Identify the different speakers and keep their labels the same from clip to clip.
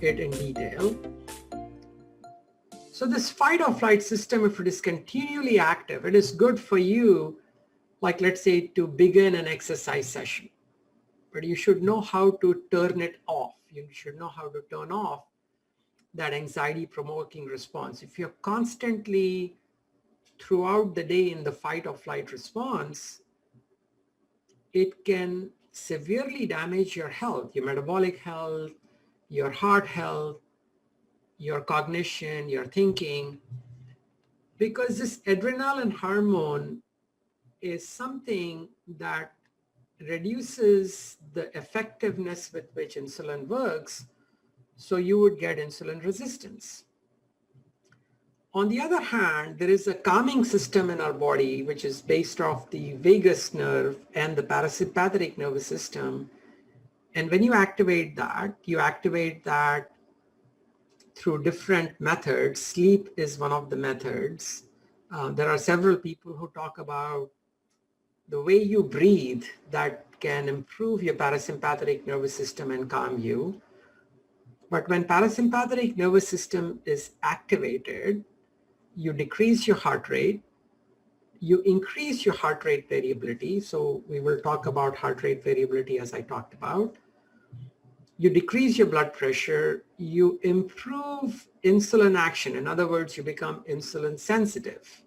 Speaker 1: it in detail. So this fight or flight system, if it is continually active, it is good for you, like let's say to begin an exercise session. But you should know how to turn it off. You should know how to turn off that anxiety provoking response. If you're constantly throughout the day in the fight or flight response, it can severely damage your health, your metabolic health, your heart health, your cognition, your thinking, because this adrenaline hormone is something that reduces the effectiveness with which insulin works, so you would get insulin resistance. On the other hand, there is a calming system in our body which is based off the vagus nerve and the parasympathetic nervous system. And when you activate that through different methods. Sleep is one of the methods. There are several people who talk about the way you breathe that can improve your parasympathetic nervous system and calm you. But when parasympathetic nervous system is activated, you decrease your heart rate, you increase your heart rate variability. So we will talk about heart rate variability as I talked about. You decrease your blood pressure, you improve insulin action. In other words, you become insulin sensitive.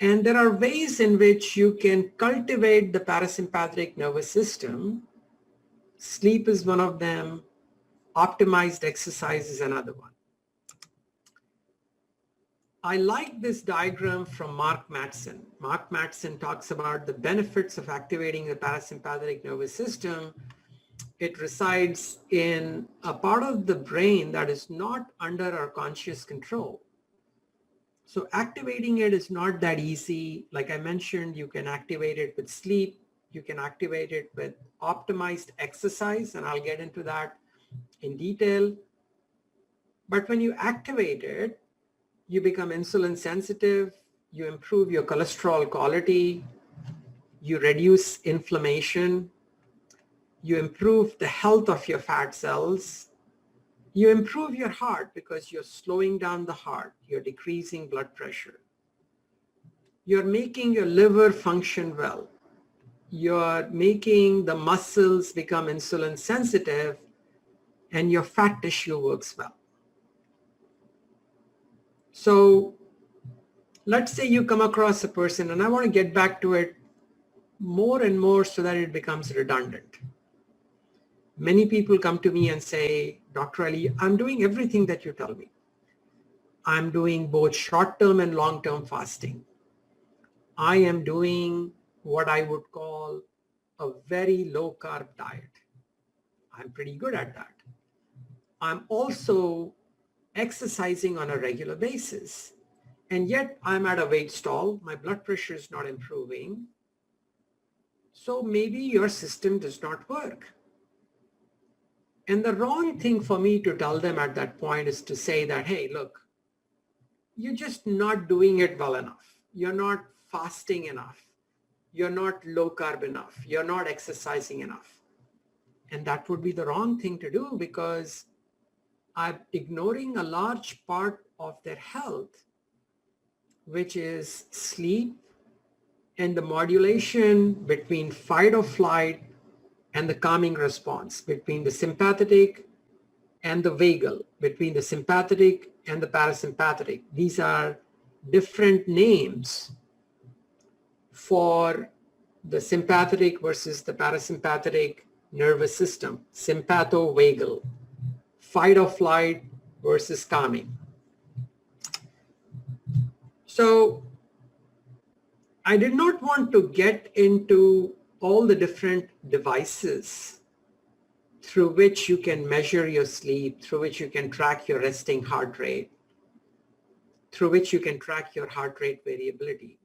Speaker 1: And there are ways in which you can cultivate the parasympathetic nervous system. Sleep is one of them. Optimized exercise is another one. I like this diagram from Mark Mattson. Mark Mattson talks about the benefits of activating the parasympathetic nervous system. It resides in a part of the brain that is not under our conscious control. So activating it is not that easy. Like I mentioned, you can activate it with sleep. You can activate it with optimized exercise, and I'll get into that in detail. But when you activate it, you become insulin sensitive, you improve your cholesterol quality, you reduce inflammation, you improve the health of your fat cells, you improve your heart because you're slowing down the heart, you're decreasing blood pressure, you're making your liver function well, you're making the muscles become insulin sensitive, and your fat tissue works well. So let's say you come across a person, and I want to get back to it more and more so that it becomes redundant. Many people come to me and say, Dr. Ali, I'm doing everything that you tell me. I'm doing both short-term and long-term fasting. I am doing what I would call a very low-carb diet. I'm pretty good at that. I'm also exercising on a regular basis. And yet I'm at a weight stall. My blood pressure is not improving. So maybe your system does not work. And the wrong thing for me to tell them at that point is to say that, hey, look, you're just not doing it well enough. You're not fasting enough. You're not low carb enough. You're not exercising enough. And that would be the wrong thing to do, because I'm ignoring a large part of their health, which is sleep and the modulation between fight or flight and the calming response, between the sympathetic and the vagal, between the sympathetic and the parasympathetic. These are different names for the sympathetic versus the parasympathetic nervous system, sympathovagal, fight or flight versus calming. So I did not want to get into all the different devices through which you can measure your sleep, through which you can track your resting heart rate, through which you can track your heart rate variability.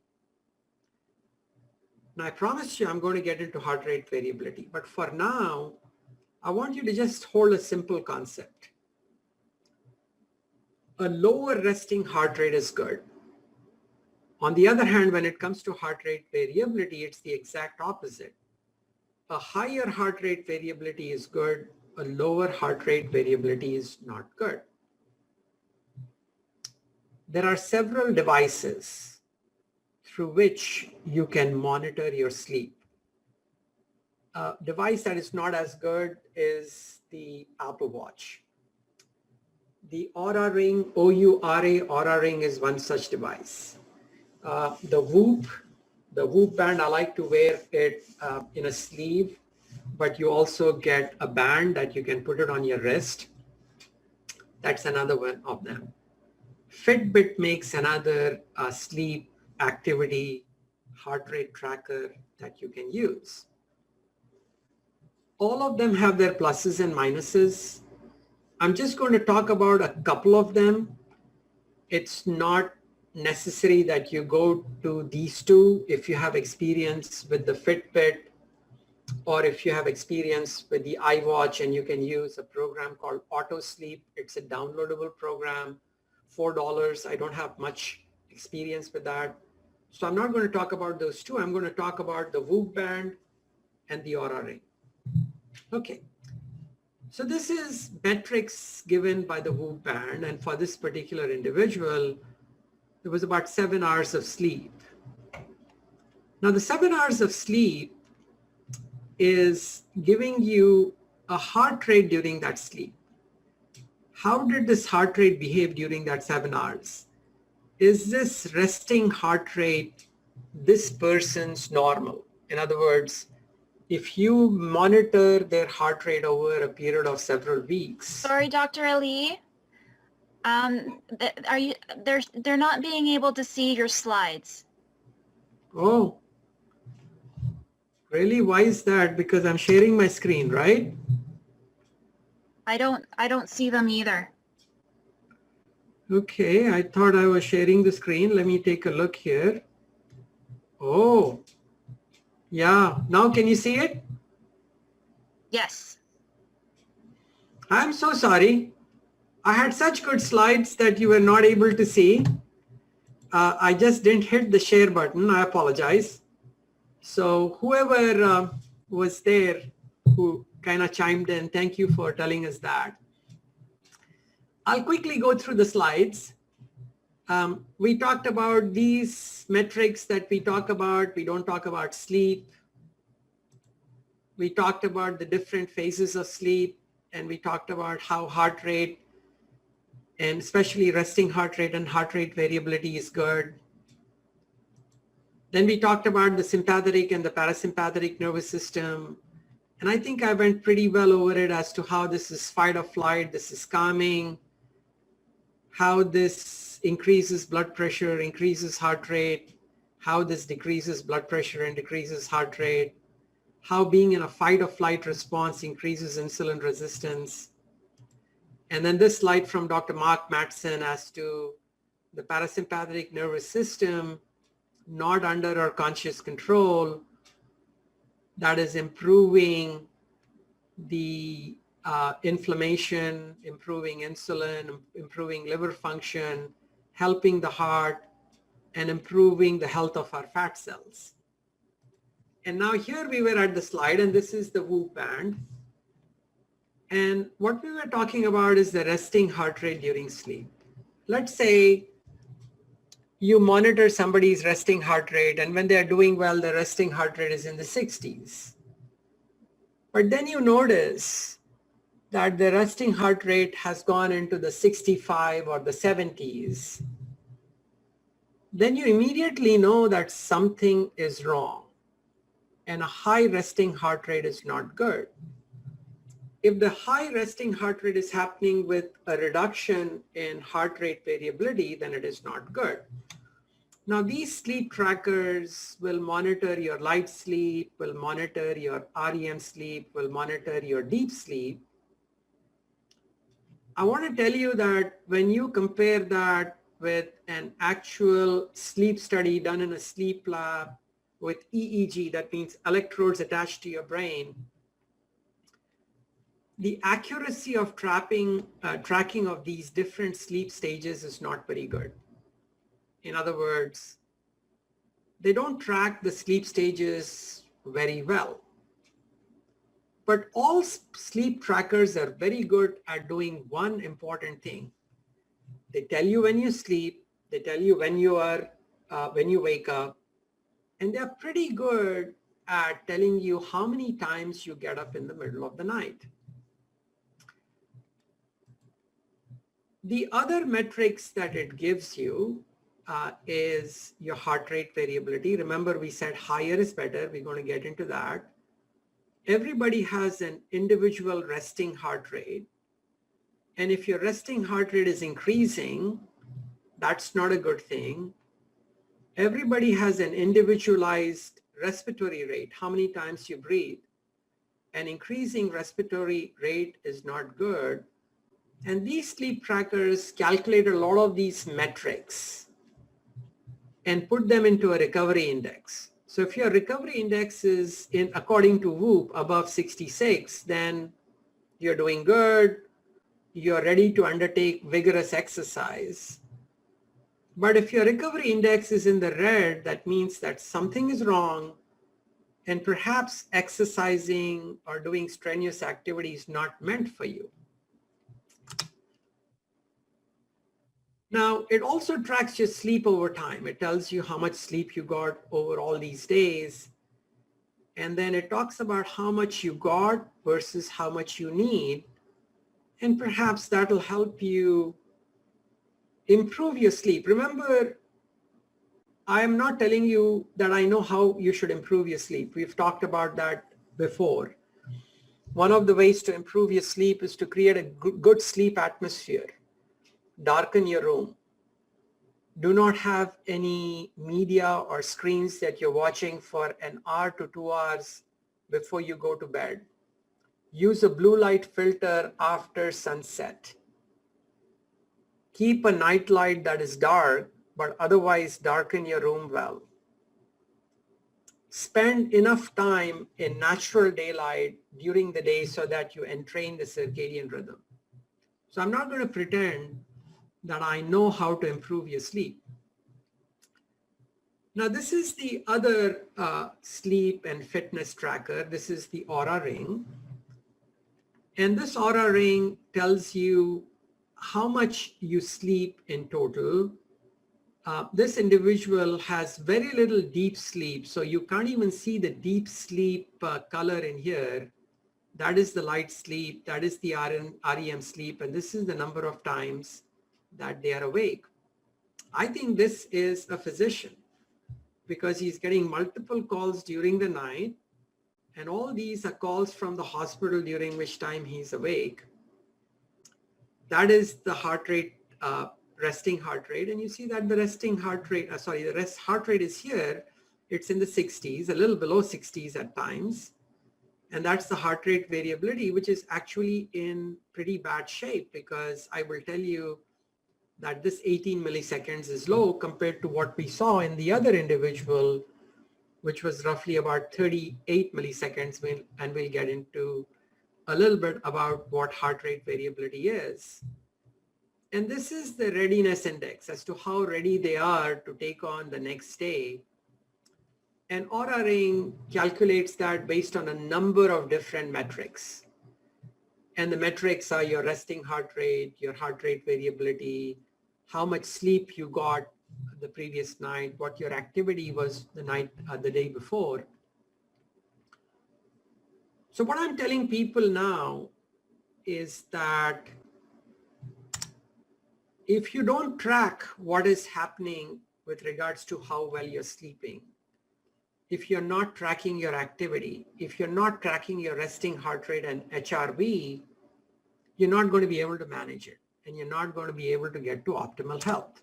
Speaker 1: Now, I promise you I'm going to get into heart rate variability, but for now, I want you to just hold a simple concept. A lower resting heart rate is good. On the other hand, when it comes to heart rate variability, it's the exact opposite. A higher heart rate variability is good. a lower heart rate variability is not good. There are several devices through which you can monitor your sleep. A device that is not as good is the Apple Watch. The Oura Ring, O-U-R-A, Oura Ring is one such device. The Whoop band, I like to wear it in a sleeve, but you also get a band that you can put it on your wrist. That's another one of them. Fitbit makes another sleep activity heart rate tracker that you can use. All of them have their pluses and minuses. I'm just going to talk about a couple of them. It's not necessary that you go to these two if you have experience with the Fitbit or if you have experience with the iWatch, and you can use a program called Auto Sleep. It's a downloadable program, $4. I don't have much experience with that. So I'm not going to talk about those two. I'm going to talk about the Whoop band and the Oura Ring. Okay. So this is metrics given by the Whoop band, and for this particular individual, it was about 7 hours of sleep. Now the 7 hours of sleep is giving you a heart rate during that sleep. How did this heart rate behave during that 7 hours? Is this resting heart rate this person's normal? In other words, if you monitor their heart rate over a period of several weeks.
Speaker 2: Sorry, Dr. Ali. They're not being able to see your slides.
Speaker 1: Oh, really? Why is that? Because I'm sharing my screen, right?
Speaker 2: I don't see them either.
Speaker 1: Okay, I thought I was sharing the screen. Let me take a look here. Oh, yeah. Now can you see it?
Speaker 2: Yes.
Speaker 1: I'm so sorry. I had such good slides that you were not able to see. I just didn't hit the share button. I apologize. So whoever was there who kind of chimed in, thank you for telling us that. I'll quickly go through the slides. We talked about these metrics that we talk about. We don't talk about sleep. We talked about the different phases of sleep, and we talked about how heart rate, and especially resting heart rate and heart rate variability, is good. Then we talked about the sympathetic and the parasympathetic nervous system. And I think I went pretty well over it as to how this is fight or flight, this is calming, how this increases blood pressure, increases heart rate, how this decreases blood pressure and decreases heart rate, how being in a fight or flight response increases insulin resistance. And then this slide from Dr. Mark Mattson as to the parasympathetic nervous system not under our conscious control, that is improving the inflammation, improving insulin, improving liver function, helping the heart, and improving the health of our fat cells. And now here we were at the slide, and this is the Whoop band. And what we were talking about is the resting heart rate during sleep. Let's say you monitor somebody's resting heart rate, and when they are doing well, the resting heart rate is in the 60s. But then you notice that the resting heart rate has gone into the 65 or the 70s. Then you immediately know that something is wrong, and a high resting heart rate is not good. If the high resting heart rate is happening with a reduction in heart rate variability, then it is not good. Now, these sleep trackers will monitor your light sleep, will monitor your REM sleep, will monitor your deep sleep. I want to tell you that when you compare that with an actual sleep study done in a sleep lab with EEG, that means electrodes attached to your brain, the accuracy of tracking of these different sleep stages is not very good. In other words, they don't track the sleep stages very well. But all sleep trackers are very good at doing one important thing. They tell you when you sleep, they tell you when you wake up, and they're pretty good at telling you how many times you get up in the middle of the night. The other metrics that it gives you is your heart rate variability. Remember, we said higher is better. We're going to get into that. Everybody has an individual resting heart rate. And if your resting heart rate is increasing, that's not a good thing. Everybody has an individualized respiratory rate, how many times you breathe. An increasing respiratory rate is not good. And these sleep trackers calculate a lot of these metrics and put them into a recovery index. So if your recovery index is according to Whoop above 66, then you're doing good. You're ready to undertake vigorous exercise. But if your recovery index is in the red, that means that something is wrong, and perhaps exercising or doing strenuous activity is not meant for you. Now, it also tracks your sleep over time. It tells you how much sleep you got over all these days. And then it talks about how much you got versus how much you need. And perhaps that'll help you improve your sleep. Remember, I am not telling you that I know how you should improve your sleep. We've talked about that before. One of the ways to improve your sleep is to create a good sleep atmosphere. Darken your room. Do not have any media or screens that you're watching for an hour to 2 hours before you go to bed. Use a blue light filter after sunset. Keep a night light that is dark, but otherwise darken your room well. Spend enough time in natural daylight during the day so that you entrain the circadian rhythm. So I'm not going to pretend that I know how to improve your sleep. Now, this is the other sleep and fitness tracker. This is the Aura Ring. And this Aura Ring tells you how much you sleep in total. This individual has very little deep sleep, so you can't even see the deep sleep color in here. That is the light sleep, that is the REM sleep, and this is the number of times that they are awake. I think this is a physician because he's getting multiple calls during the night, and all these are calls from the hospital during which time he's awake. That is the heart rate, resting heart rate, and you see that the resting heart rate, heart rate is here. It's in the 60s, a little below 60s at times. And that's the heart rate variability, which is actually in pretty bad shape, because I will tell you that this 18 milliseconds is low compared to what we saw in the other individual, which was roughly about 38 milliseconds, and we'll get into a little bit about what heart rate variability is. And this is the readiness index as to how ready they are to take on the next day. And Aura Ring calculates that based on a number of different metrics. And the metrics are your resting heart rate, your heart rate variability, how much sleep you got the previous night, what your activity was the day before. So what I'm telling people now is that if you don't track what is happening with regards to how well you're sleeping, if you're not tracking your activity, if you're not tracking your resting heart rate and HRV, you're not going to be able to manage it, and you're not going to be able to get to optimal health.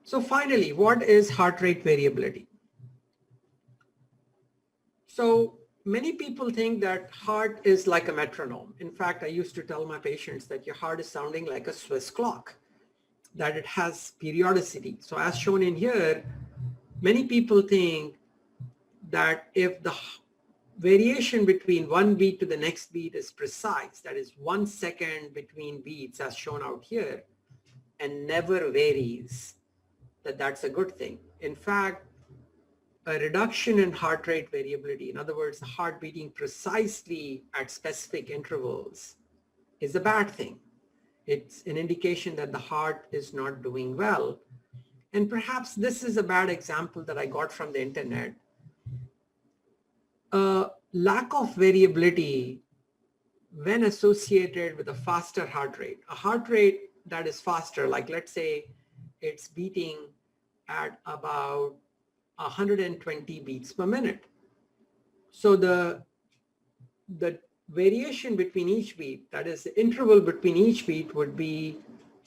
Speaker 1: So finally, what is heart rate variability? So many people think that heart is like a metronome. In fact, I used to tell my patients that your heart is sounding like a Swiss clock, that it has periodicity. So as shown in here, many people think that if the variation between one beat to the next beat is precise, that is 1 second between beats as shown out here, and never varies, that's a good thing. In fact, a reduction in heart rate variability, in other words, the heart beating precisely at specific intervals, is a bad thing. It's an indication that the heart is not doing well. And perhaps this is a bad example that I got from the internet. A lack of variability when associated with a faster heart rate, a heart rate that is faster, like let's say it's beating at about 120 beats per minute. So the variation between each beat, that is the interval between each beat, would be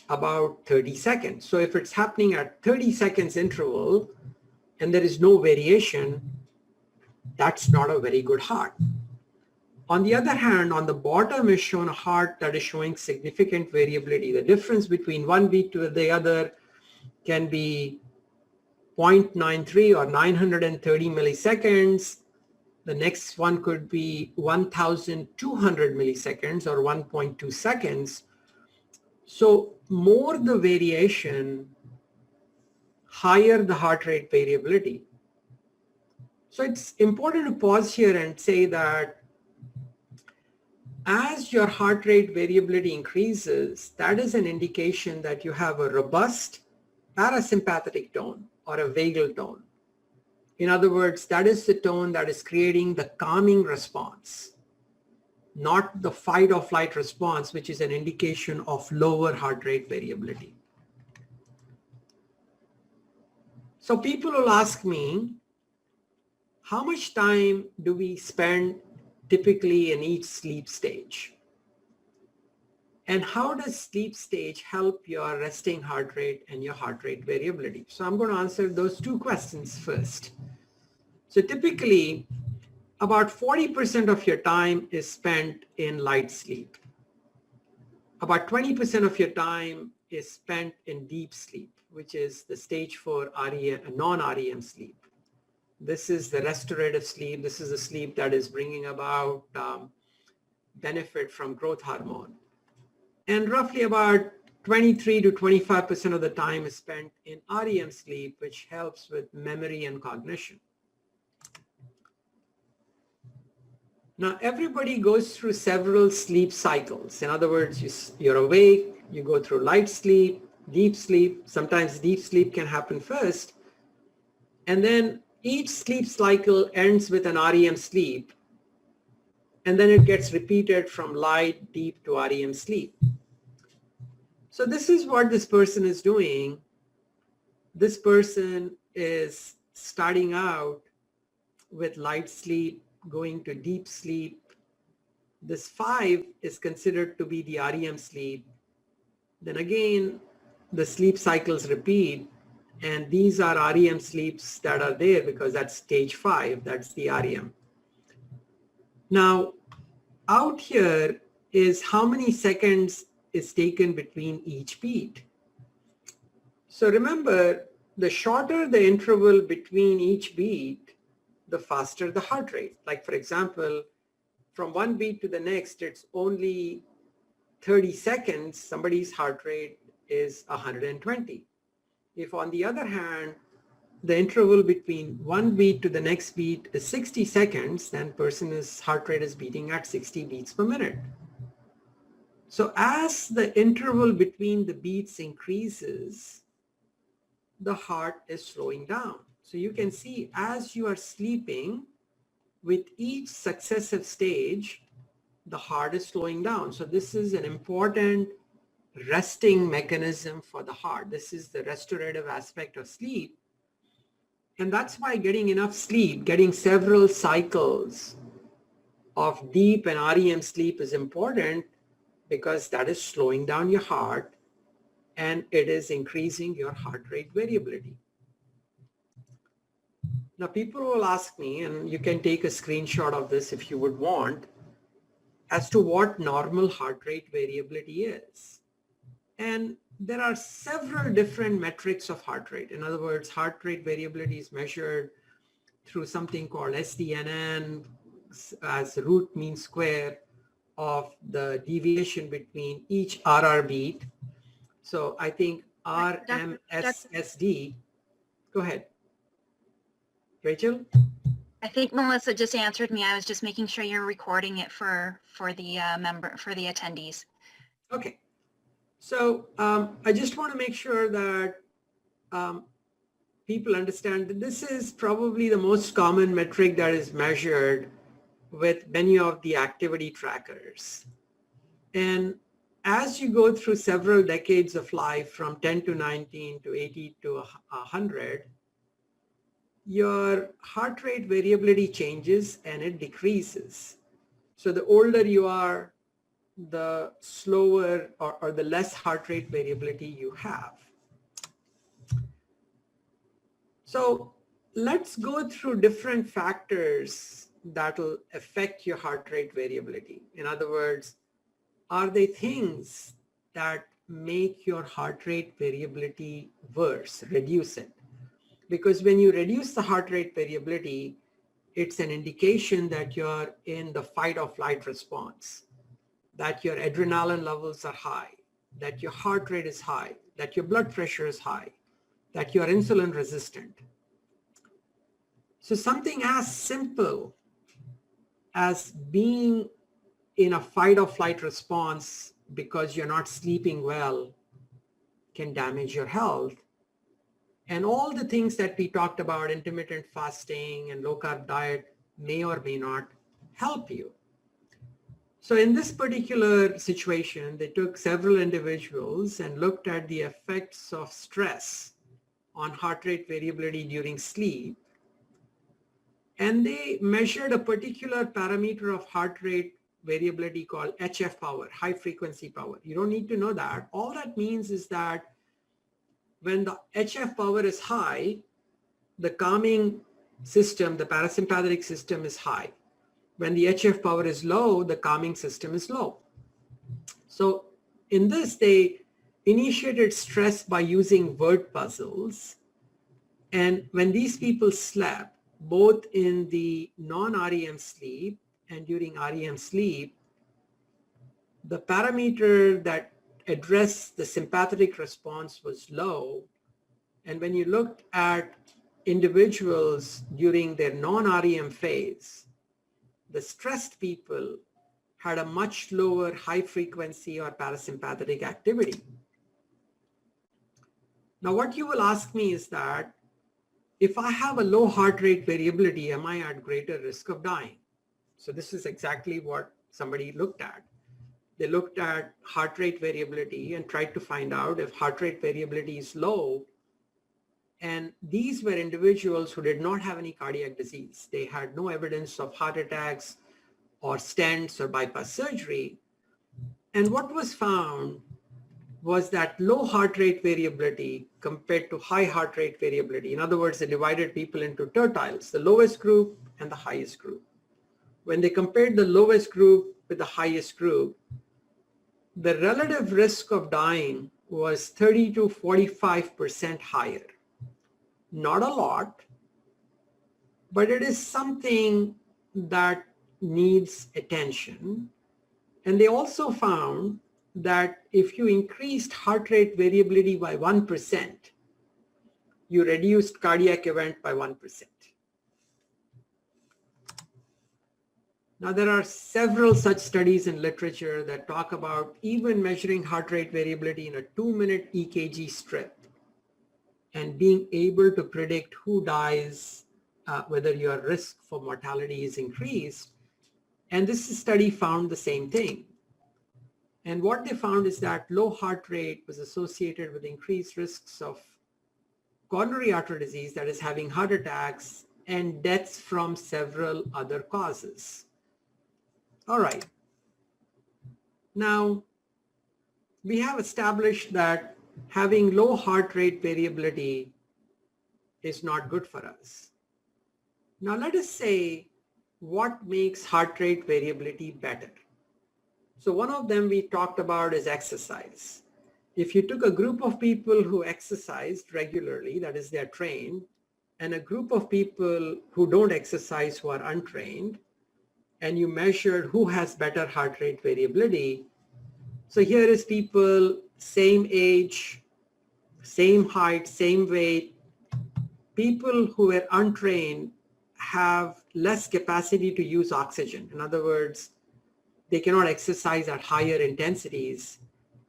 Speaker 1: about 30 seconds. So if it's happening at 30 seconds interval and there is no variation, that's not a very good heart. On the other hand, on the bottom is shown a heart that is showing significant variability. The difference between one beat to the other can be 0.93 or 930 milliseconds. The next one could be 1,200 milliseconds or 1.2 seconds. So more the variation, higher the heart rate variability. So it's important to pause here and say that as your heart rate variability increases, that is an indication that you have a robust parasympathetic tone or a vagal tone. In other words, that is the tone that is creating the calming response, not the fight or flight response, which is an indication of lower heart rate variability. So people will ask me, how much time do we spend typically in each sleep stage? And how does sleep stage help your resting heart rate and your heart rate variability? So I'm going to answer those two questions first. So typically, about 40% of your time is spent in light sleep. About 20% of your time is spent in deep sleep, which is the stage 4 REM, non-REM sleep. This is the restorative sleep. This is the sleep that is bringing about benefit from growth hormone. And roughly about 23 to 25% of the time is spent in REM sleep, which helps with memory and cognition. Now, everybody goes through several sleep cycles. In other words, you're awake, you go through light sleep, deep sleep. Sometimes deep sleep can happen first. And then each sleep cycle ends with an REM sleep. And then it gets repeated from light, deep to REM sleep. So this is what this person is doing. This person is starting out with light sleep, going to deep sleep. This 5 is considered to be the REM sleep. Then again, the sleep cycles repeat, and these are REM sleeps that are there because that's stage 5, that's the REM. Now, out here is how many seconds is taken between each beat. So remember, the shorter the interval between each beat, the faster the heart rate. Like for example, from one beat to the next, it's only 30 seconds, somebody's heart rate is 120. If on the other hand, the interval between one beat to the next beat is 60 seconds, then person's heart rate is beating at 60 beats per minute. So as the interval between the beats increases, the heart is slowing down. So you can see as you are sleeping, with each successive stage, the heart is slowing down. So this is an important resting mechanism for the heart. This is the restorative aspect of sleep. And that's why getting enough sleep, getting several cycles of deep and REM sleep is important, because that is slowing down your heart and it is increasing your heart rate variability. Now people will ask me, and you can take a screenshot of this if you would want, as to what normal heart rate variability is. And there are several different metrics of heart rate. In other words, heart rate variability is measured through something called SDNN as root mean square of the deviation between each RR beat. So I think RMSSD, go ahead. Rachel?
Speaker 2: I think Melissa just answered me. I was just making sure you're recording it for the attendees.
Speaker 1: Okay. So I just want to make sure that people understand that this is probably the most common metric that is measured with many of the activity trackers. And as you go through several decades of life from 10 to 19 to 80 to 100, your heart rate variability changes and it decreases. So the older you are, the slower or the less heart rate variability you have. So let's go through different factors that will affect your heart rate variability. In other words, are they things that make your heart rate variability worse, reduce it? Because when you reduce the heart rate variability, it's an indication that you're in the fight or flight response, that your adrenaline levels are high, that your heart rate is high, that your blood pressure is high, that you're insulin resistant. So something as simple as being in a fight or flight response because you're not sleeping well can damage your health. And all the things that we talked about, intermittent fasting and low carb diet, may or may not help you. So in this particular situation, they took several individuals and looked at the effects of stress on heart rate variability during sleep. And they measured a particular parameter of heart rate variability called HF power, high frequency power. You don't need to know that. All that means is that when the HF power is high, the calming system, the parasympathetic system is high. When the HF power is low, the calming system is low. So in this, they initiated stress by using word puzzles. And when these people slept, both in the non-REM sleep and during REM sleep, the parameter that addressed the sympathetic response was low. And when you looked at individuals during their non-REM phase, the stressed people had a much lower high frequency or parasympathetic activity. Now, what you will ask me is that if I have a low heart rate variability, am I at greater risk of dying? So this is exactly what somebody looked at. They looked at heart rate variability and tried to find out if heart rate variability is low. And these were individuals who did not have any cardiac disease. They had no evidence of heart attacks or stents or bypass surgery. And what was found was that low heart rate variability compared to high heart rate variability. In other words, they divided people into tertiles, the lowest group and the highest group. When they compared the lowest group with the highest group, the relative risk of dying was 30 to 45% higher. Not a lot, but it is something that needs attention. And they also found that if you increased heart rate variability by 1%, you reduced cardiac event by 1%. Now, there are several such studies in literature that talk about even measuring heart rate variability in a 2-minute EKG strip and being able to predict who dies, whether your risk for mortality is increased. And this study found the same thing. And what they found is that low heart rate was associated with increased risks of coronary artery disease, that is having heart attacks, and deaths from several other causes. All right. Now, we have established that having low heart rate variability is not good for us. Now, let us say what makes heart rate variability better. So one of them we talked about is exercise. If you took a group of people who exercised regularly, that is they're trained, and a group of people who don't exercise who are untrained, and you measured who has better heart rate variability. So here is people, same age, same height, same weight, people who were untrained have less capacity to use oxygen. In other words, they cannot exercise at higher intensities.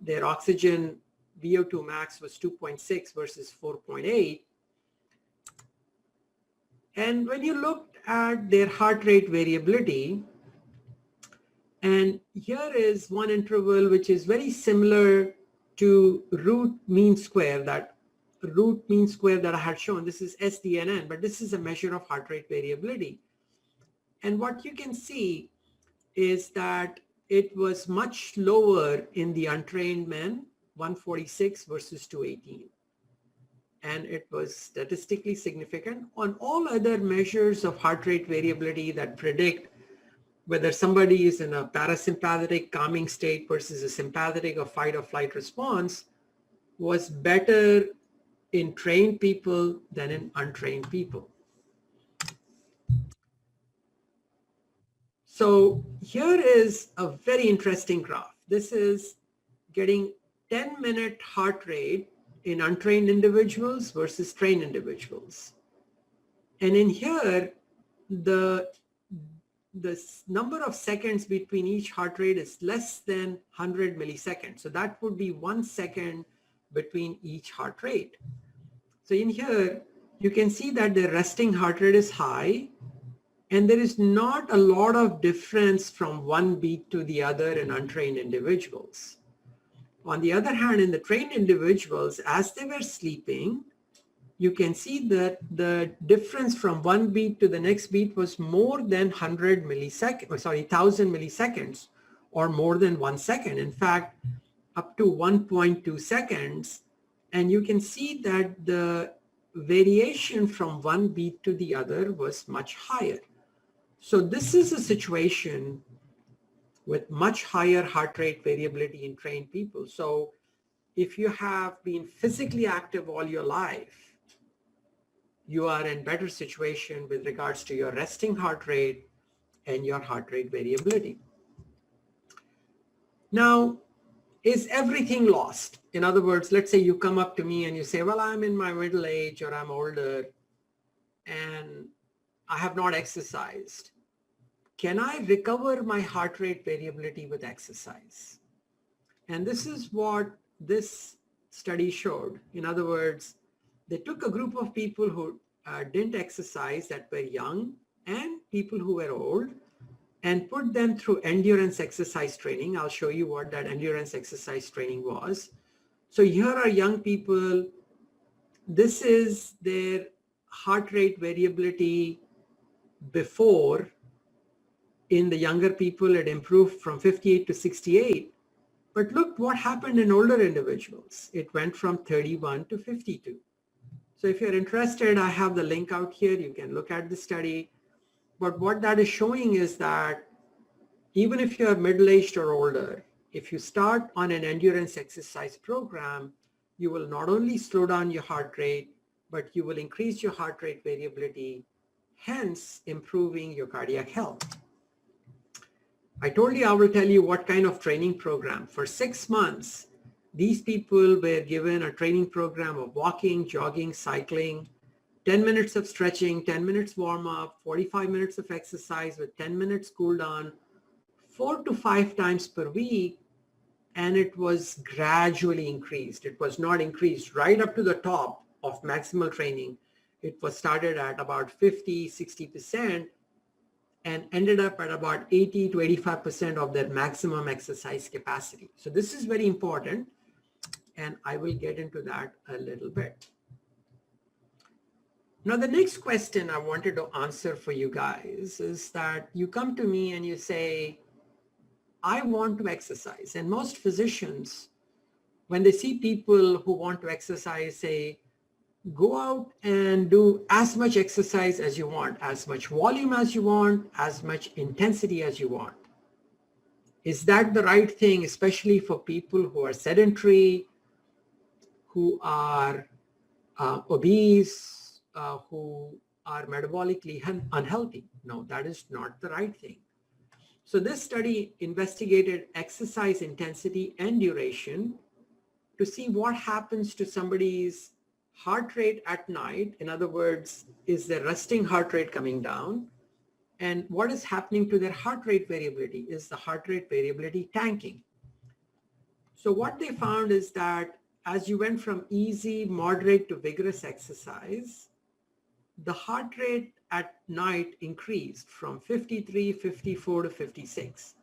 Speaker 1: Their oxygen VO2 max was 2.6 versus 4.8. And when you looked at their heart rate variability, and here is one interval which is very similar to root mean square, that I had shown. This is SDNN, but this is a measure of heart rate variability. And what you can see is that it was much lower in the untrained men, 146 versus 218. And it was statistically significant. On all other measures of heart rate variability that predict whether somebody is in a parasympathetic calming state versus a sympathetic or fight or flight response, was better in trained people than in untrained people. So here is a very interesting graph. This is getting 10-minute heart rate in untrained individuals versus trained individuals. And in here, the number of seconds between each heart rate is less than 100 milliseconds. So that would be 1 second between each heart rate. So in here, you can see that the resting heart rate is high, and there is not a lot of difference from one beat to the other in untrained individuals. On the other hand, in the trained individuals, as they were sleeping, you can see that the difference from one beat to the next beat was more than 1,000 milliseconds, or more than 1 second. In fact, up to 1.2 seconds. And you can see that the variation from one beat to the other was much higher. So this is a situation with much higher heart rate variability in trained people. So if you have been physically active all your life, you are in better situation with regards to your resting heart rate and your heart rate variability. Now, is everything lost? In other words, let's say you come up to me and you say, well, I'm in my middle age or I'm older and I have not exercised. Can I recover my heart rate variability with exercise? And this is what this study showed. In other words, they took a group of people who didn't exercise, that were young, and people who were old, and put them through endurance exercise training. I'll show you what that endurance exercise training was. So here are young people. This is their heart rate variability before. In the younger people, it improved from 58 to 68. But look what happened in older individuals. It went from 31 to 52. So if you're interested, I have the link out here. You can look at the study. But what that is showing is that even if you're middle-aged or older, if you start on an endurance exercise program, you will not only slow down your heart rate, but you will increase your heart rate variability, hence improving your cardiac health. I told you I will tell you what kind of training program. For 6 months, these people were given a training program of walking, jogging, cycling, 10 minutes of stretching, 10 minutes warm up, 45 minutes of exercise with 10 minutes cool down, 4 to 5 times per week. And it was gradually increased. It was not increased right up to the top of maximal training. It was started at about 50, 60%. And ended up at about 80 to 85% of their maximum exercise capacity. So this is very important, and I will get into that a little bit. Now, the next question I wanted to answer for you guys is that you come to me and you say, I want to exercise. And most physicians, when they see people who want to exercise, say, go out and do as much exercise as you want, as much volume as you want, as much intensity as you want. Is that the right thing, especially for people who are sedentary, who are obese, who are metabolically unhealthy? No, that is not the right thing. So this study investigated exercise intensity and duration to see what happens to somebody's heart rate at night, in other words, is their resting heart rate coming down? And what is happening to their heart rate variability? Is the heart rate variability tanking? So what they found is that as you went from easy, moderate to vigorous exercise, the heart rate at night increased from 53, 54 to 56.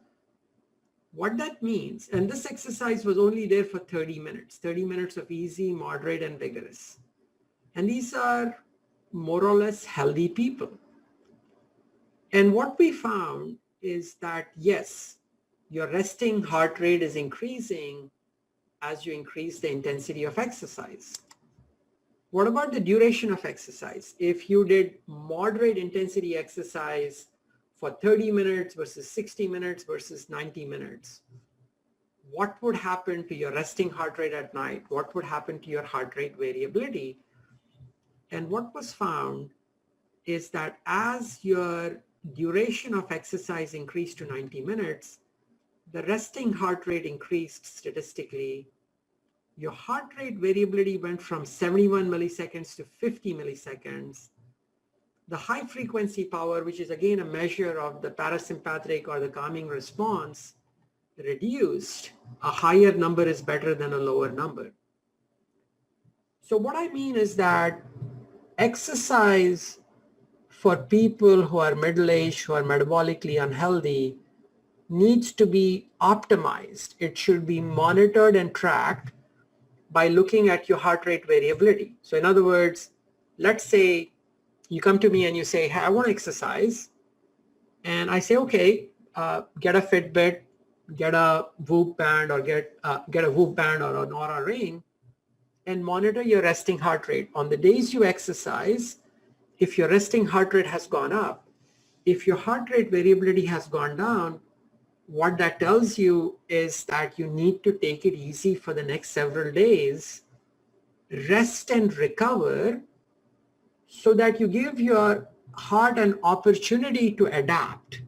Speaker 1: What that means, and this exercise was only there for 30 minutes of easy, moderate, and vigorous. And these are more or less healthy people. And what we found is that, yes, your resting heart rate is increasing as you increase the intensity of exercise. What about the duration of exercise? If you did moderate intensity exercise for 30 minutes versus 60 minutes versus 90 minutes, what would happen to your resting heart rate at night? What would happen to your heart rate variability? And what was found is that as your duration of exercise increased to 90 minutes, the resting heart rate increased statistically. Your heart rate variability went from 71 milliseconds to 50 milliseconds. The high frequency power, which is again a measure of the parasympathetic or the calming response, reduced. A higher number is better than a lower number. So what I mean is that exercise for people who are middle-aged, who are metabolically unhealthy, needs to be optimized. It should be monitored and tracked by looking at your heart rate variability. So in other words, let's say you come to me and you say, hey, I want to exercise. And I say, okay, get a Fitbit, get a Whoop band, or get a Whoop band or an Oura ring, and monitor your resting heart rate. On the days you exercise, if your resting heart rate has gone up, if your heart rate variability has gone down, what that tells you is that you need to take it easy for the next several days, rest and recover, so that you give your heart an opportunity to adapt,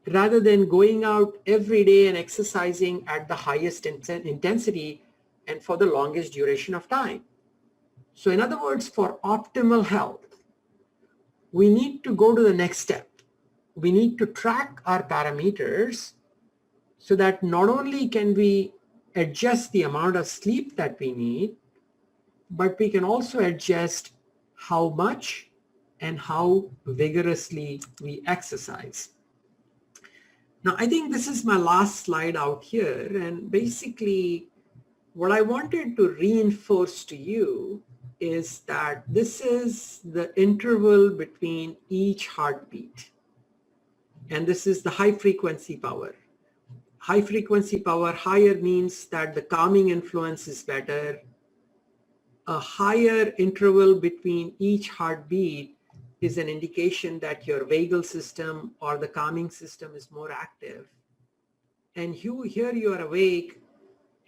Speaker 1: rather than going out every day and exercising at the highest intensity and for the longest duration of time. So in other words, for optimal health, we need to go to the next step. We need to track our parameters so that not only can we adjust the amount of sleep that we need, but we can also adjust how much and how vigorously we exercise. Now, I think this is my last slide out here. And basically, what I wanted to reinforce to you is that this is the interval between each heartbeat. And this is the high frequency power. High frequency power, higher means that the calming influence is better. A higher interval between each heartbeat is an indication that your vagal system or the calming system is more active. And here you are awake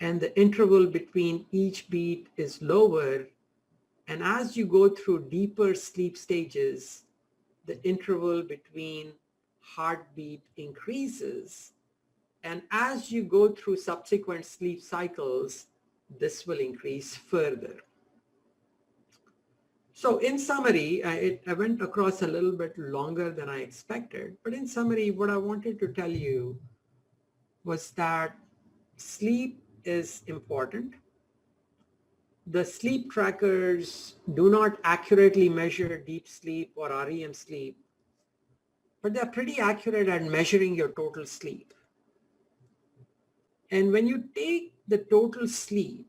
Speaker 1: and the interval between each beat is lower. And as you go through deeper sleep stages, the interval between heartbeat increases. And as you go through subsequent sleep cycles, this will increase further. So in summary, I went across a little bit longer than I expected, but in summary, what I wanted to tell you was that sleep is important. The sleep trackers do not accurately measure deep sleep or REM sleep, but they're pretty accurate at measuring your total sleep. And when you take the total sleep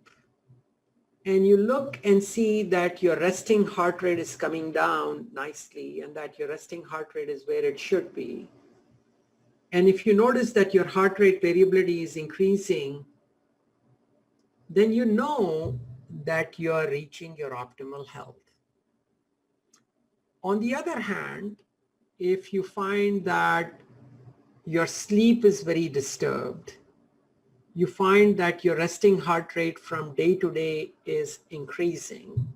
Speaker 1: and you look and see that your resting heart rate is coming down nicely and that your resting heart rate is where it should be, and if you notice that your heart rate variability is increasing, then you know that you are reaching your optimal health. On the other hand, if you find that your sleep is very disturbed, you find that your resting heart rate from day to day is increasing,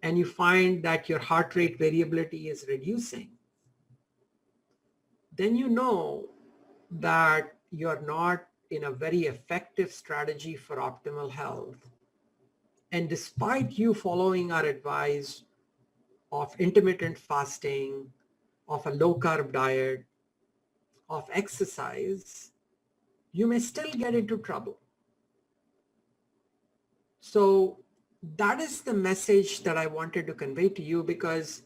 Speaker 1: and you find that your heart rate variability is reducing, then you know that you're not in a very effective strategy for optimal health. And despite you following our advice of intermittent fasting, of a low carb diet, of exercise, you may still get into trouble. So that is the message that I wanted to convey to you, because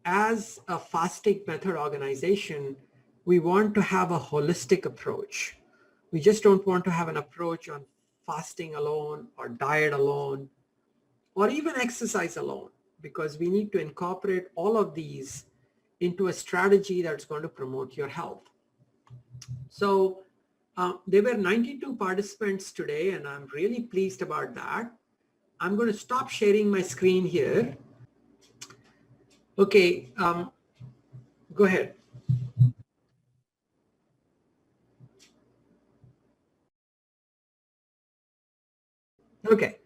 Speaker 1: as a fasting method organization, we want to have a holistic approach. We just don't want to have an approach on fasting alone or diet alone or even exercise alone, because we need to incorporate all of these into a strategy that's going to promote your health. So there were 92 participants today, and I'm really pleased about that. I'm going to stop sharing my screen here. Okay, go ahead. Okay,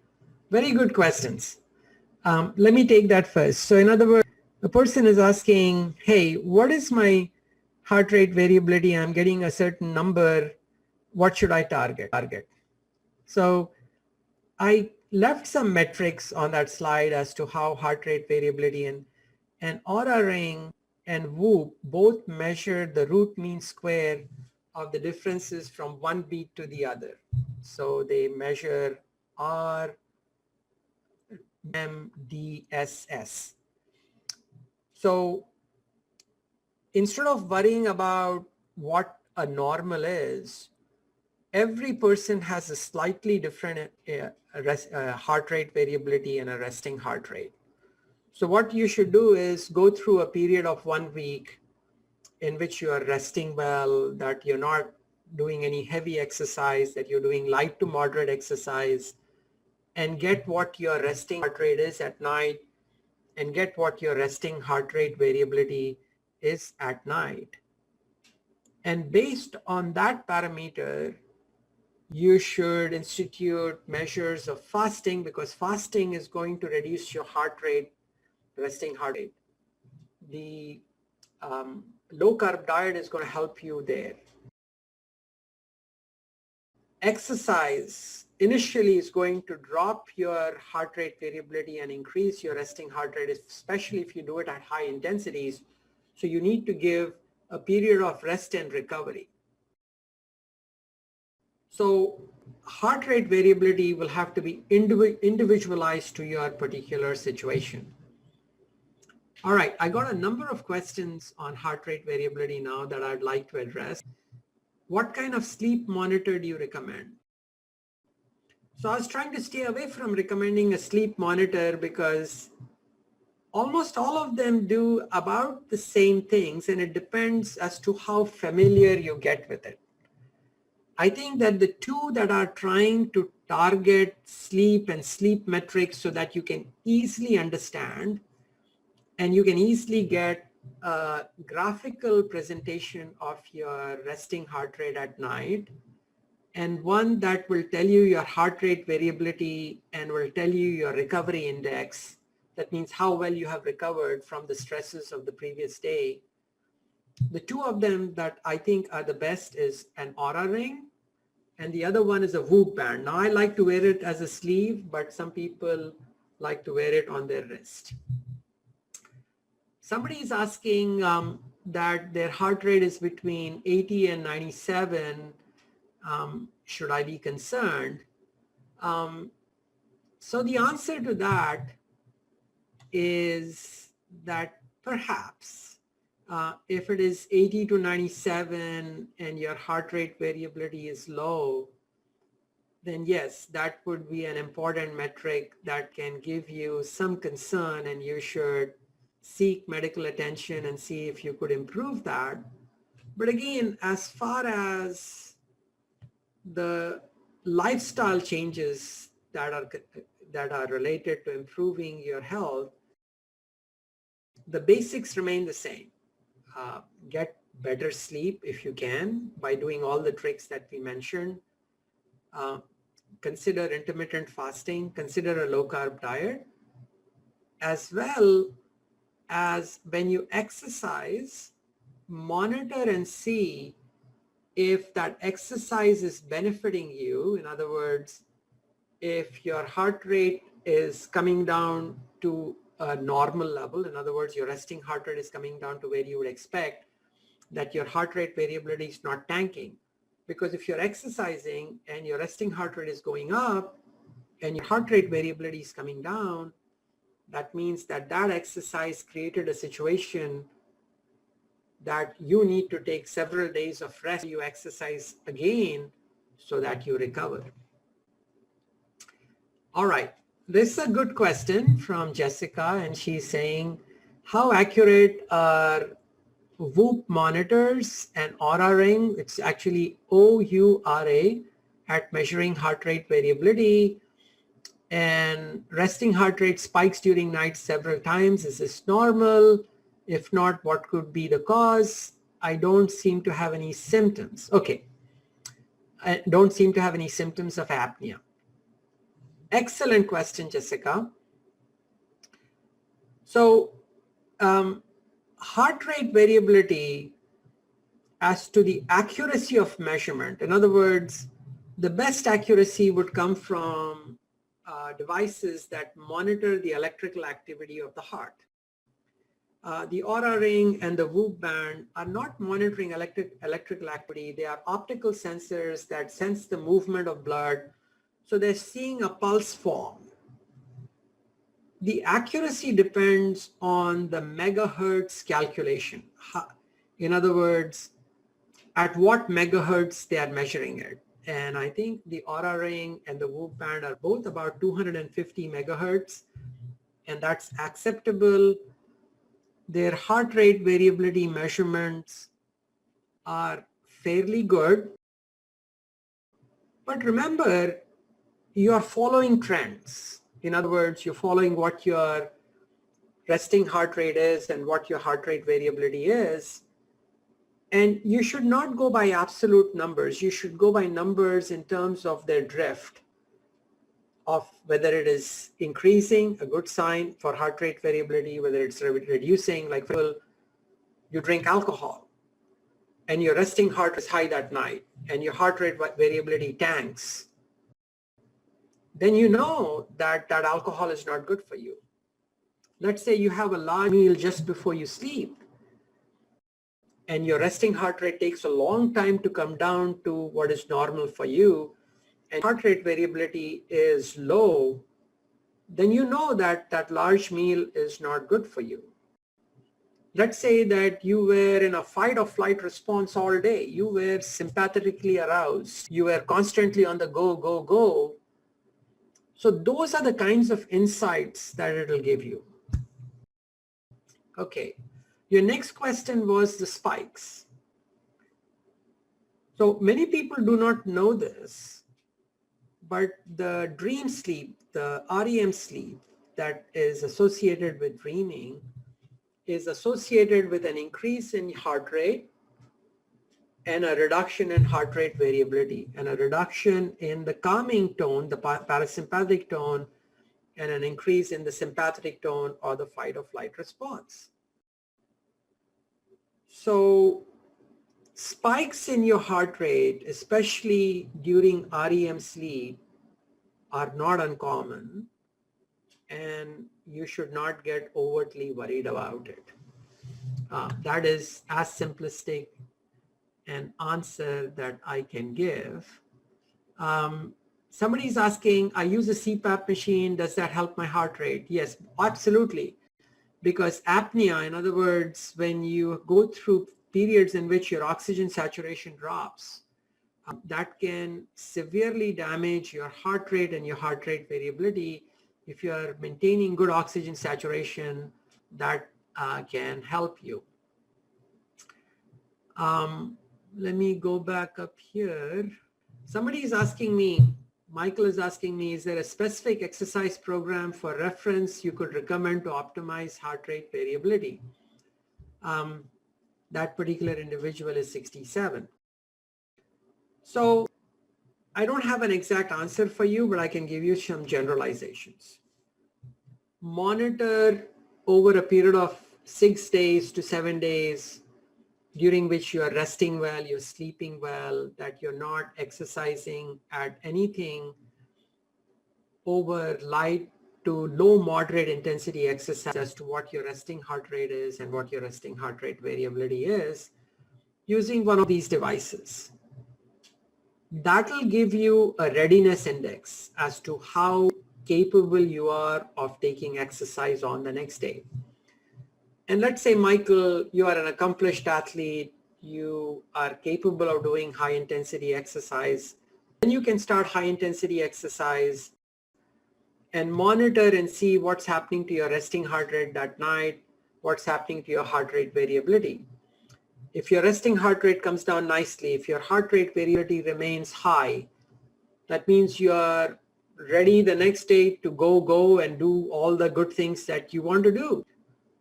Speaker 1: very good questions. Let me take that first. So in other words, the person is asking, hey, what is my heart rate variability? I'm getting a certain number. What should I target? So I left some metrics on that slide as to how heart rate variability and Aura Ring and Whoop both measure the root mean square of the differences from one beat to the other. So they measure RMDSS. So instead of worrying about what a normal is, every person has a slightly different heart rate variability and a resting heart rate. So what you should do is go through a period of 1 week in which you are resting well, that you're not doing any heavy exercise, that you're doing light to moderate exercise, and get what your resting heart rate is at night and get what your resting heart rate variability is at night. And based on that parameter, you should institute measures of fasting, because fasting is going to reduce your heart rate, resting heart rate. The low carb diet is going to help you there. Exercise initially is going to drop your heart rate variability and increase your resting heart rate, especially if you do it at high intensities. So you need to give a period of rest and recovery. So heart rate variability will have to be individualized to your particular situation. All right, I got a number of questions on heart rate variability now that I'd like to address. What kind of sleep monitor do you recommend? So I was trying to stay away from recommending a sleep monitor because almost all of them do about the same things, and it depends as to how familiar you get with it. I think that the two that are trying to target sleep and sleep metrics so that you can easily understand and you can easily get a graphical presentation of your resting heart rate at night, and one that will tell you your heart rate variability and will tell you your recovery index. That means how well you have recovered from the stresses of the previous day. The two of them that I think are the best is an Aura Ring, and the other one is a Whoop band. Now I like to wear it as a sleeve, but some people like to wear it on their wrist. Somebody is asking that their heart rate is between 80 and 97. Should I be concerned? So the answer to that is that perhaps if it is 80 to 97 and your heart rate variability is low, then yes, that would be an important metric that can give you some concern, and you should seek medical attention and see if you could improve that. But again, as far as the lifestyle changes that are related to improving your health, the basics remain the same. Get better sleep if you can by doing all the tricks that we mentioned. Consider intermittent fasting, consider a low carb diet, as well as when you exercise, monitor and see if that exercise is benefiting you. In other words, if your heart rate is coming down to a normal level, in other words, your resting heart rate is coming down to where you would expect, that your heart rate variability is not tanking. Because if you're exercising and your resting heart rate is going up and your heart rate variability is coming down, that means that that exercise created a situation that you need to take several days of rest. You exercise again so that you recover. All right, this is a good question from Jessica, and she's saying, how accurate are Whoop monitors and Oura Ring? It's actually OURA at measuring heart rate variability, and resting heart rate spikes during night several times. Is this normal? If not, what could be the cause? I don't seem to have any symptoms. Okay, I don't seem to have any symptoms of apnea. Excellent question, Jessica. So heart rate variability as to the accuracy of measurement. In other words, the best accuracy would come from devices that monitor the electrical activity of the heart. The Oura Ring and the Whoop band are not monitoring electrical activity. They are optical sensors that sense the movement of blood. So they're seeing a pulse form. The accuracy depends on the megahertz calculation. In other words, at what megahertz they are measuring it. And I think the Oura Ring and the Whoop band are both about 250 megahertz, and that's acceptable. Their heart rate variability measurements are fairly good. But remember, you are following trends. In other words, you're following what your resting heart rate is and what your heart rate variability is. And you should not go by absolute numbers. You should go by numbers in terms of their drift, of whether it is increasing, a good sign for heart rate variability, whether it's reducing, like for example, you drink alcohol and your resting heart is high that night and your heart rate variability tanks, then you know that that alcohol is not good for you. Let's say you have a large meal just before you sleep and your resting heart rate takes a long time to come down to what is normal for you, and heart rate variability is low, then you know that that large meal is not good for you. Let's say that you were in a fight or flight response all day. You were sympathetically aroused. You were constantly on the go, go, go. So those are the kinds of insights that it'll give you. Okay. Your next question was the spikes. So many people do not know this, but the dream sleep, the REM sleep that is associated with dreaming is associated with an increase in heart rate and a reduction in heart rate variability and a reduction in the calming tone, the parasympathetic tone, and an increase in the sympathetic tone or the fight or flight response. So spikes in your heart rate, especially during REM sleep, are not uncommon, and you should not get overtly worried about it. That is as simplistic an answer that I can give. Somebody is asking, I use a CPAP machine, does that help my heart rate? Yes, absolutely. Because apnea, in other words, when you go through periods in which your oxygen saturation drops, that can severely damage your heart rate and your heart rate variability. If you are maintaining good oxygen saturation, that can help you. Let me go back up here. Somebody is asking me, Michael is asking me, is there a specific exercise program for reference you could recommend to optimize heart rate variability? That particular individual is 67. So I don't have an exact answer for you, but I can give you some generalizations. Monitor over a period of 6 days to 7 days during which you are resting well, you're sleeping well, that you're not exercising at anything over light to low moderate intensity exercise as to what your resting heart rate is and what your resting heart rate variability is using one of these devices. That'll give you a readiness index as to how capable you are of taking exercise on the next day. And let's say, Michael, you are an accomplished athlete, you are capable of doing high intensity exercise, then you can start high intensity exercise and monitor and see what's happening to your resting heart rate that night, what's happening to your heart rate variability. If your resting heart rate comes down nicely, if your heart rate variability remains high, that means you are ready the next day to go and do all the good things that you want to do.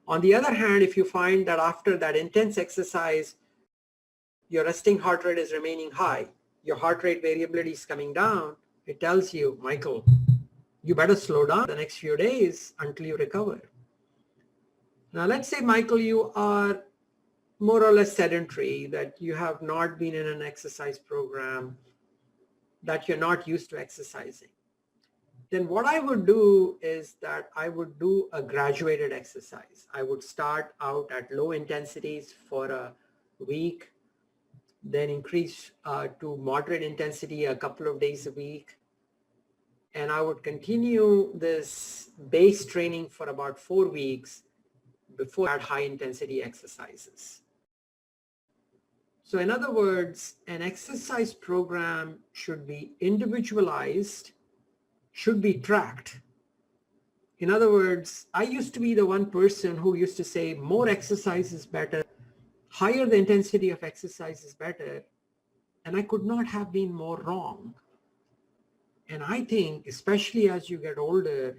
Speaker 1: On the other hand, if you find that after that intense exercise, your resting heart rate is remaining high, your heart rate variability is coming down, it tells you, Michael, you better slow down the next few days until you recover. Now, let's say, Michael, you are more or less sedentary, that you have not been in an exercise program, that you're not used to exercising. Then what I would do is that I would do a graduated exercise. I would start out at low intensities for a week, then increase to moderate intensity a couple of days a week. And I would continue this base training for about 4 weeks before I had high intensity exercises. So in other words, an exercise program should be individualized, should be tracked. In other words, I used to be the one person who used to say more exercise is better, higher the intensity of exercise is better, and I could not have been more wrong. And I think, especially as you get older,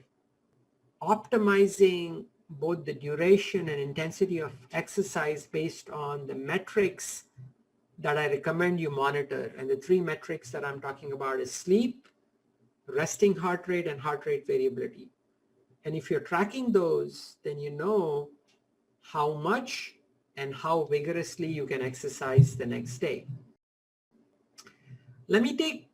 Speaker 1: optimizing both the duration and intensity of exercise based on the metrics that I recommend you monitor. And the 3 metrics that I'm talking about is sleep, resting heart rate, and heart rate variability. And if you're tracking those, then you know how much and how vigorously you can exercise the next day. Let me take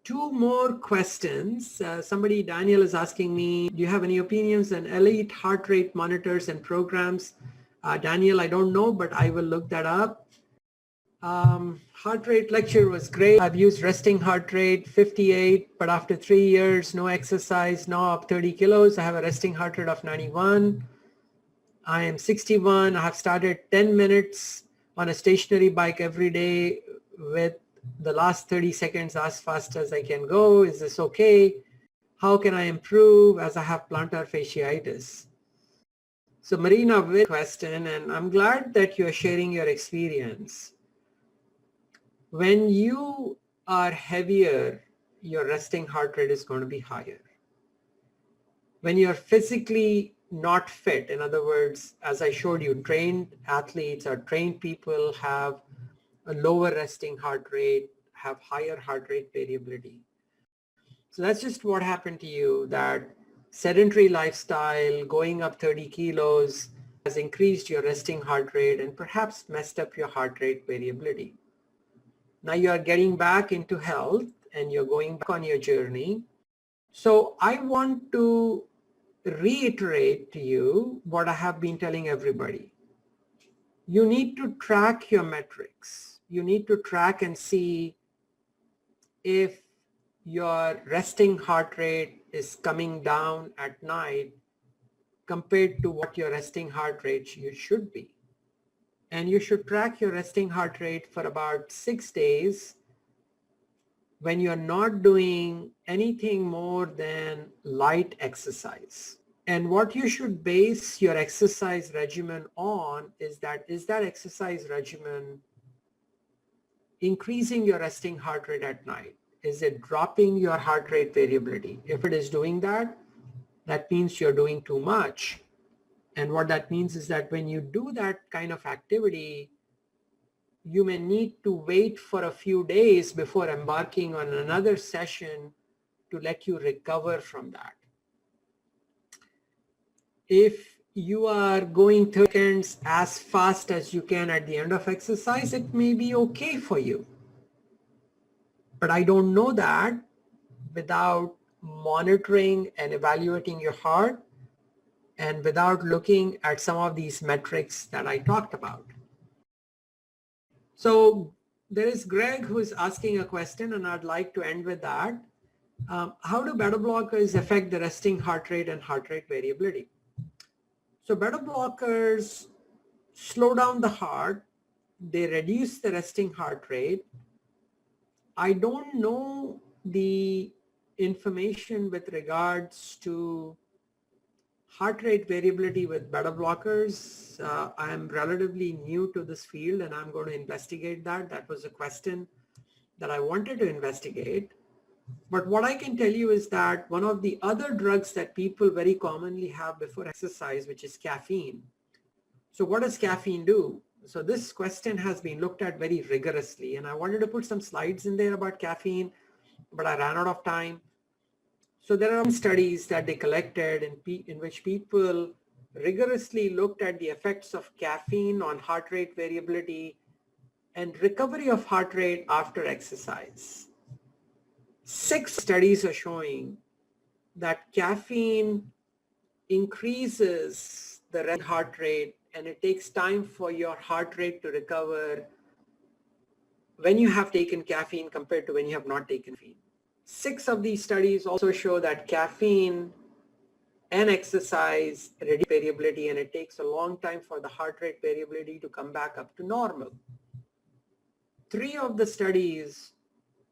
Speaker 1: 2 more questions. Daniel is asking me, do you have any opinions on elite heart rate monitors and programs? Daniel, I don't know, but I will look that up. Heart rate lecture was great. I've used resting heart rate 58, but after 3 years, no exercise, now up 30 kilos. I have a resting heart rate of 91. I am 61. I have started 10 minutes on a stationary bike every day with the last 30 seconds as fast as I can go. Is this okay? How can I improve as I have plantar fasciitis? So Marina, with question, and I'm glad that you're sharing your experience. When you are heavier, your resting heart rate is going to be higher. When you're physically not fit, in other words, as I showed you, trained athletes or trained people have a lower resting heart rate, have higher heart rate variability. So that's just what happened to you, that sedentary lifestyle, going up 30 kilos has increased your resting heart rate and perhaps messed up your heart rate variability. Now you are getting back into health and you're going back on your journey. So I want to reiterate to you what I have been telling everybody. You need to track your metrics. You need to track and see if your resting heart rate is coming down at night compared to what your resting heart rate should be. And you should track your resting heart rate for about 6 days when you're not doing anything more than light exercise. And what you should base your exercise regimen on is that exercise regimen increasing your resting heart rate at night? Is it dropping your heart rate variability? If it is doing that, that means you're doing too much. And what that means is that when you do that kind of activity, you may need to wait for a few days before embarking on another session to let you recover from that. If you are going 30 seconds as fast as you can at the end of exercise, it may be okay for you. But I don't know that without monitoring and evaluating your heart and without looking at some of these metrics that I talked about. So there is Greg who is asking a question, and I'd like to end with that. How do beta blockers affect the resting heart rate and heart rate variability? So beta blockers slow down the heart. They reduce the resting heart rate. I don't know the information with regards to heart rate variability with beta blockers. I'm relatively new to this field and I'm going to investigate that. That was a question that I wanted to investigate. But what I can tell you is that one of the other drugs that people very commonly have before exercise, which is caffeine. So what does caffeine do? So this question has been looked at very rigorously, and I wanted to put some slides in there about caffeine, but I ran out of time. So there are studies that they collected in which people rigorously looked at the effects of caffeine on heart rate variability and recovery of heart rate after exercise. 6 studies are showing that caffeine increases the heart rate, and it takes time for your heart rate to recover when you have taken caffeine compared to when you have not taken caffeine. 6 of these studies also show that caffeine and exercise reduce variability, and it takes a long time for the heart rate variability to come back up to normal. 3 of the studies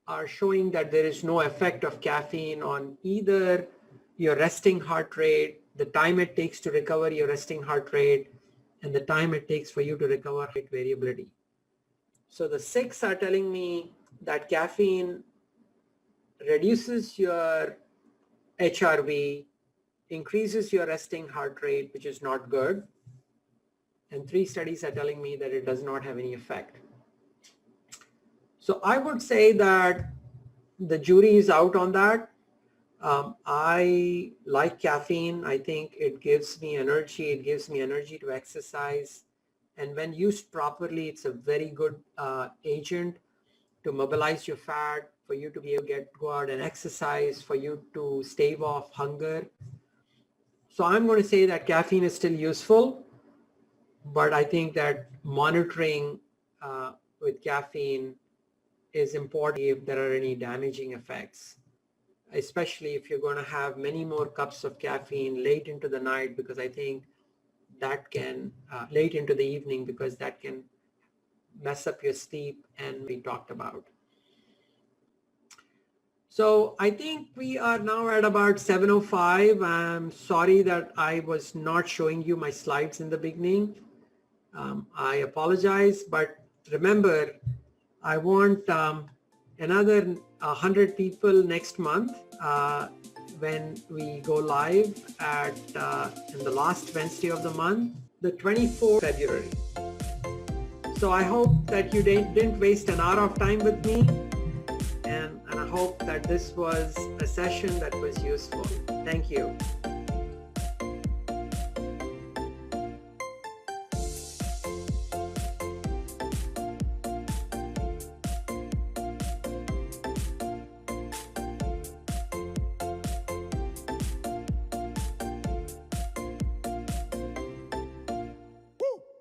Speaker 1: are showing that there is no effect of caffeine on either your resting heart rate, the time it takes to recover your resting heart rate, and the time it takes for you to recover heart rate variability. So the 6 are telling me that caffeine reduces your HRV, increases your resting heart rate, which is not good. And 3 studies are telling me that it does not have any effect. So I would say that the jury is out on that. I like caffeine. I think it gives me energy. It gives me energy to exercise. And when used properly, it's a very good agent to mobilize your fat, for you to be able to go out and exercise, for you to stave off hunger. So I'm going to say that caffeine is still useful, but I think that monitoring with caffeine is important if there are any damaging effects, especially if you're going to have many more cups of caffeine late into the night, because I think that can, late into the evening, because that can mess up your sleep, and we talked about. So I think we are now at about 7:05. I'm sorry that I was not showing you my slides in the beginning. I apologize, but remember, I want another 100 people next month when we go live at in the last Wednesday of the month, the 24th February. So I hope that you didn't waste an hour of time with me, and I hope that this was a session that was useful. Thank you.